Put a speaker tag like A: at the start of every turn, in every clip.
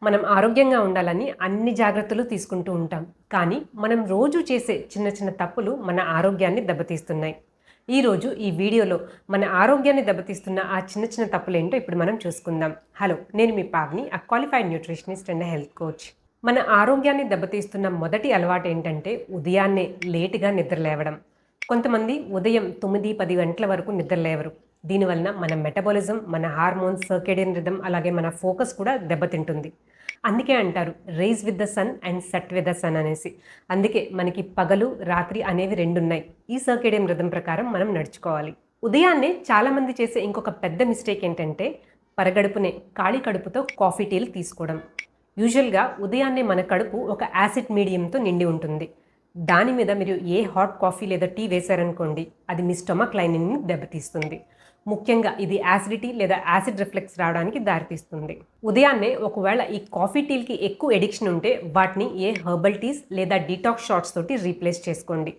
A: మనం ఆరోగ్యంగా ఉండాలని అన్ని జాగ్రత్తలు తీసుకుంటూ ఉంటాం. కానీ మనం రోజు చేసే చిన్న చిన్న తప్పులు మన ఆరోగ్యాన్ని దెబ్బతీస్తున్నాయి. ఈరోజు ఈ వీడియోలో మన ఆరోగ్యాన్ని దెబ్బతీస్తున్న ఆ చిన్న చిన్న తప్పులేంటో ఇప్పుడు మనం చూసుకుందాం. హలో, నేను మీ Pavani, qualified nutritionist and health coach. మన ఆరోగ్యాన్ని దెబ్బతీస్తున్న మొదటి అలవాటు ఏంటంటే ఉదయాన్నే లేటుగా నిద్రలేవడం. కొంతమంది ఉదయం 9-10 గంటల వరకు నిద్రలేవరు. దీనివలన మన మెటబాలిజం, మన హార్మోన్స్, సర్కేడియన్ రిథమ్ అలాగే మన ఫోకస్ కూడా దెబ్బతింటుంది. అందుకే అంటారు rise with the sun and set with the sun అనేసి. అందుకే మనకి పగలు రాత్రి అనేవి రెండున్నాయి. ఈ సర్కేడియన్ రిథమ్ ప్రకారం మనం నడుచుకోవాలి. ఉదయాన్నే చాలామంది చేసే ఇంకొక పెద్ద మిస్టేక్ ఏంటంటే పరగడుపునే ఖాళీ కడుపుతో కాఫీ టీలు తీసుకోవడం. యూజువల్గా ఉదయాన్నే మన కడుపు ఒక యాసిడ్ మీడియంతో నిండి ఉంటుంది. దాని మీద మీరు ఏ హాట్ కాఫీ లేదా టీ వేశారనుకోండి, అది మీ స్టొమక్ లైనింగ్ని దెబ్బతీస్తుంది. ముఖ్యంగా ఇది యాసిడిటీ లేదా యాసిడ్ రిఫ్లెక్స్ రావడానికి దారితీస్తుంది. ఉదయాన్నే ఒకవేళ ఈ కాఫీ టీలకి ఎక్కువ ఎడిక్షన్ ఉంటే వాటిని ఏ హెర్బల్ టీస్ లేదా డీటాక్స్ షాట్స్ తోటి రీప్లేస్ చేసుకోండి.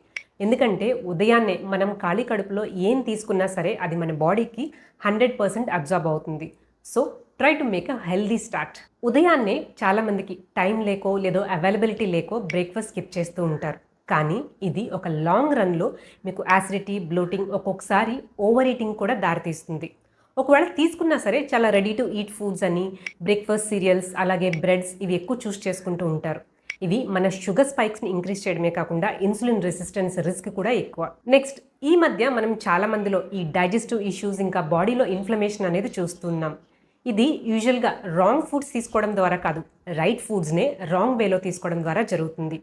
A: ఎందుకంటే ఉదయాన్నే మనం ఖాళీ కడుపులో ఏం తీసుకున్నా సరే అది మన బాడీకి 100% అబ్జార్బ్ అవుతుంది. So try to make a healthy start. ఉదయాన్నే చాలామందికి టైం లేకో లేదో అవైలబిలిటీ లేకో బ్రేక్ఫాస్ట్ స్కిప్ చేస్తూ ఉంటారు. కానీ ఇది ఒక లాంగ్ రన్లో మీకు యాసిడిటీ, బ్లోటింగ్, ఒక్కొక్కసారి ఓవర్ ఈటింగ్ కూడా దారితీస్తుంది. ఒకవేళ తీసుకున్నా సరే చాలా రెడీ టు ఈట్ ఫుడ్స్ అని బ్రేక్ఫాస్ట్ సీరియల్స్ అలాగే బ్రెడ్స్ ఇవి ఎక్కువ చూస్ చేసుకుంటూ ఉంటారు. ఇవి మన షుగర్ స్పైక్స్ని ఇంక్రీజ్ చేయడమే కాకుండా ఇన్సులిన్ రెసిస్టెన్స్ రిస్క్ కూడా ఎక్కువ. నెక్స్ట్, ఈ మధ్య మనం చాలా మందిలో ఈ డైజెస్టివ్ ఇష్యూస్ ఇంకా బాడీలో ఇన్ఫ్లమేషన్ అనేది చూస్తున్నాం. ఇది యూజువల్గా రాంగ్ ఫుడ్స్ తీసుకోవడం ద్వారా కాదు, రైట్ ఫుడ్స్నే రాంగ్ వేలో తీసుకోవడం ద్వారా జరుగుతుంది.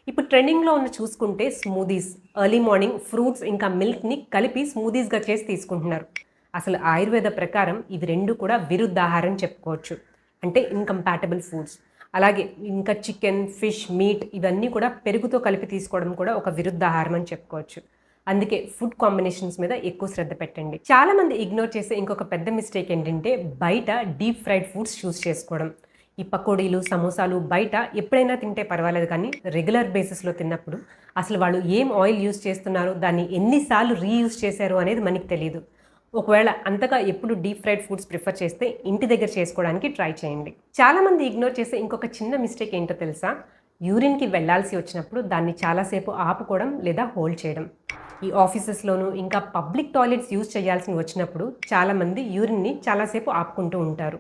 A: ఇప్పుడు ట్రెండింగ్లో ఉన్న చూసుకుంటే స్మూదీస్, ఎర్లీ మార్నింగ్ ఫ్రూట్స్ ఇంకా మిల్క్ని కలిపి స్మూదీస్గా చేసి తీసుకుంటున్నారు. అసలు ఆయుర్వేద ప్రకారం ఇవి రెండు కూడా విరుద్ధాహారం చెప్పుకోవచ్చు, అంటే ఇన్కంపాటబుల్ ఫుడ్స్. అలాగే ఇంకా చికెన్, ఫిష్, మీట్ ఇవన్నీ కూడా పెరుగుతో కలిపి తీసుకోవడం కూడా ఒక విరుద్ధాహారం అని చెప్పుకోవచ్చు. అందుకే ఫుడ్ కాంబినేషన్స్ మీద ఎక్కువ శ్రద్ధ పెట్టండి. చాలామంది ఇగ్నోర్ చేసే ఇంకొక పెద్ద మిస్టేక్ ఏంటంటే బయట డీప్ ఫ్రైడ్ ఫుడ్స్ చూస్ చేసుకోవడం. ఈ పకోడీలు, సమోసాలు బయట ఎప్పుడైనా తింటే పర్వాలేదు, కానీ రెగ్యులర్ బేసిస్లో తిన్నప్పుడు అసలు వాళ్ళు ఏం ఆయిల్ యూస్ చేస్తున్నారు, దాన్ని ఎన్నిసార్లు రీయూజ్ చేశారు అనేది మనకి తెలియదు. ఒకవేళ అంతగా ఎప్పుడు డీప్ ఫ్రైడ్ ఫుడ్స్ ప్రిఫర్ చేస్తే ఇంటి దగ్గర చేసుకోవడానికి ట్రై చేయండి. చాలామంది ఇగ్నోర్ చేసే ఇంకొక చిన్న మిస్టేక్ ఏంటో తెలుసా? యూరిన్కి వెళ్లాల్సి వచ్చినప్పుడు దాన్ని చాలాసేపు ఆపుకోవడం లేదా హోల్డ్ చేయడం. ఈ ఆఫీసెస్లోనూ ఇంకా పబ్లిక్ టాయిలెట్స్ యూజ్ చేయాల్సి వచ్చినప్పుడు చాలామంది యూరిన్ని చాలాసేపు ఆపుకుంటూ ఉంటారు.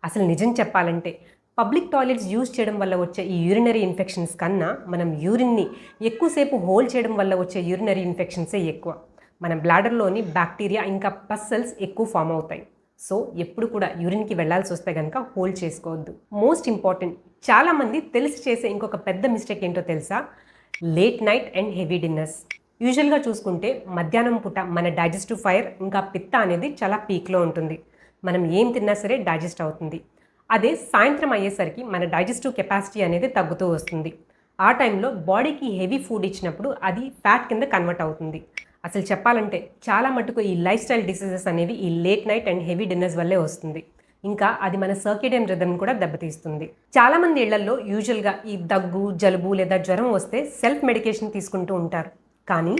A: అసలు నిజం చెప్పాలంటే పబ్లిక్ టాయిలెట్స్ యూజ్ చేయడం వల్ల వచ్చే ఈ యూరినరీ ఇన్ఫెక్షన్స్ కన్నా మనం యూరిన్ని ఎక్కువసేపు హోల్డ్ చేయడం వల్ల వచ్చే యూరినరీ ఇన్ఫెక్షన్సే ఎక్కువ. మన బ్లాడర్లోని బ్యాక్టీరియా ఇంకా పస్ సెల్స్ ఎక్కువ ఫామ్ అవుతాయి. సో ఎప్పుడు కూడా యూరిన్కి వెళ్లాల్సి వస్తే కనుక హోల్డ్ చేసుకోవద్దు. మోస్ట్ ఇంపార్టెంట్, చాలామంది తెలిసి చేసే ఇంకొక పెద్ద మిస్టేక్ ఏంటో తెలుసా? Late night and heavy dinners. యూజువల్గా చూసుకుంటే మధ్యాహ్నం పూట మన డైజెస్టివ్ ఫైర్ ఇంకా పిత్త అనేది చాలా పీక్లో ఉంటుంది. మనం ఏం తిన్నా సరే డైజెస్ట్ అవుతుంది. అదే సాయంత్రం అయ్యేసరికి మన డైజెస్టివ్ కెపాసిటీ అనేది తగ్గుతూ వస్తుంది. ఆ టైంలో బాడీకి హెవీ ఫుడ్ ఇచ్చినప్పుడు అది ఫ్యాట్ కింద కన్వర్ట్ అవుతుంది. అసలు చెప్పాలంటే చాలా మటుకు ఈ లైఫ్ స్టైల్ డిసీజెస్ అనేవి ఈ late night and heavy dinners వల్లే వస్తుంది. ఇంకా అది మన సర్కేడియన్ రిథమ్ కూడా దెబ్బతీస్తుంది. చాలామంది ఇళ్లలో యూజువల్గా ఈ దగ్గు, జలుబు లేదా జ్వరం వస్తే సెల్ఫ్ మెడికేషన్ తీసుకుంటూ ఉంటారు. కానీ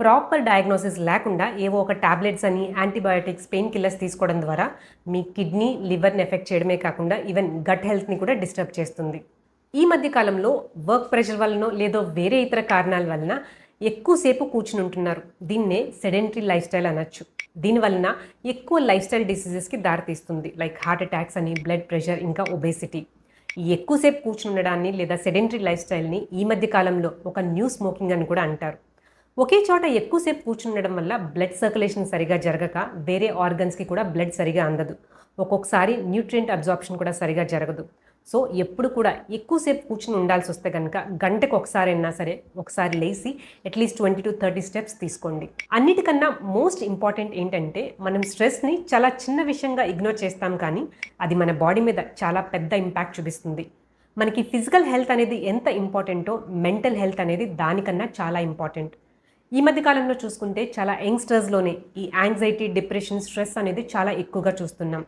A: ప్రాపర్ డయాగ్నోసిస్ లేకుండా ఏవో ఒక టాబ్లెట్స్ అని, యాంటీబయాటిక్స్, పెయిన్ కిల్లర్స్ తీసుకోవడం ద్వారా మీ కిడ్నీ, లివర్ని ఎఫెక్ట్ చేయడమే కాకుండా ఈవెన్ గట్ హెల్త్ని కూడా డిస్టర్బ్ చేస్తుంది. ఈ మధ్య కాలంలో వర్క్ ప్రెషర్ వలన లేదో వేరే ఇతర కారణాల వలన ఎక్కువసేపు కూర్చుని ఉంటున్నారు. దీన్నే సెడెంటరీ లైఫ్ స్టైల్ అనొచ్చు. దీనివలన ఎక్కువ లైఫ్ స్టైల్ డిసీజెస్కి దారితీస్తుంది, లైక్ హార్ట్ అటాక్స్ అని, బ్లడ్ ప్రెషర్ ఇంకా ఒబేసిటీ. ఈ ఎక్కువసేపు కూర్చుని ఉండడాన్ని లేదా సెడెంటరీ లైఫ్ స్టైల్ని ఈ మధ్య కాలంలో ఒక న్యూ స్మోకింగ్ అని కూడా అంటారు. ఒకే చోట ఎక్కువసేపు కూర్చుండడం వల్ల బ్లడ్ సర్క్యులేషన్ సరిగా జరగక వేరే ఆర్గన్స్కి కూడా బ్లడ్ సరిగా అందదు. ఒక్కొక్కసారి న్యూట్రియంట్ అబ్జార్ప్షన్ కూడా సరిగా జరగదు. సో ఎప్పుడు కూడా ఎక్కువసేపు కూర్చుని ఉండాల్సి వస్తే కనుక గంటకు ఒకసారి అయినా సరే ఒకసారి లేచి అట్లీస్ట్ 20-30 స్టెప్స్ తీసుకోండి. అన్నిటికన్నా మోస్ట్ ఇంపార్టెంట్ ఏంటంటే మనం స్ట్రెస్ని చాలా చిన్న విషయంగా ఇగ్నోర్ చేస్తాం, కానీ అది మన బాడీ మీద చాలా పెద్ద ఇంపాక్ట్ చూపిస్తుంది. మనకి ఫిజికల్ హెల్త్ అనేది ఎంత ఇంపార్టెంటో మెంటల్ హెల్త్ అనేది దానికన్నా చాలా ఇంపార్టెంట్. ఈ మధ్య కాలంలో చూసుకుంటే చాలా యంగ్స్టర్స్లోనే ఈ యాంగ్జైటీ, డిప్రెషన్, స్ట్రెస్ అనేది చాలా ఎక్కువగా చూస్తున్నాం.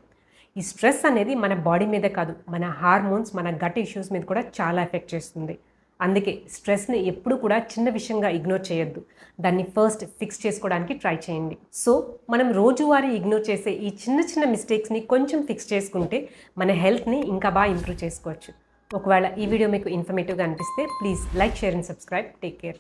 A: ఈ స్ట్రెస్ అనేది మన బాడీ మీదే కాదు, మన హార్మోన్స్, మన గట్ ఇష్యూస్ మీద కూడా చాలా ఎఫెక్ట్ చేస్తుంది. అందుకే స్ట్రెస్ని ఎప్పుడు కూడా చిన్న విషయంగా ఇగ్నోర్ చేయొద్దు. దాన్ని ఫస్ట్ ఫిక్స్ చేసుకోవడానికి ట్రై చేయండి. సో మనం రోజువారీ ఇగ్నోర్ చేసే ఈ చిన్న చిన్న మిస్టేక్స్ని కొంచెం ఫిక్స్ చేసుకుంటే మన హెల్త్ని ఇంకా బాగా ఇంప్రూవ్ చేసుకోవచ్చు. ఒకవేళ ఈ వీడియో మీకు ఇన్ఫర్మేటివ్గా అనిపిస్తే please like, share and subscribe. Take care.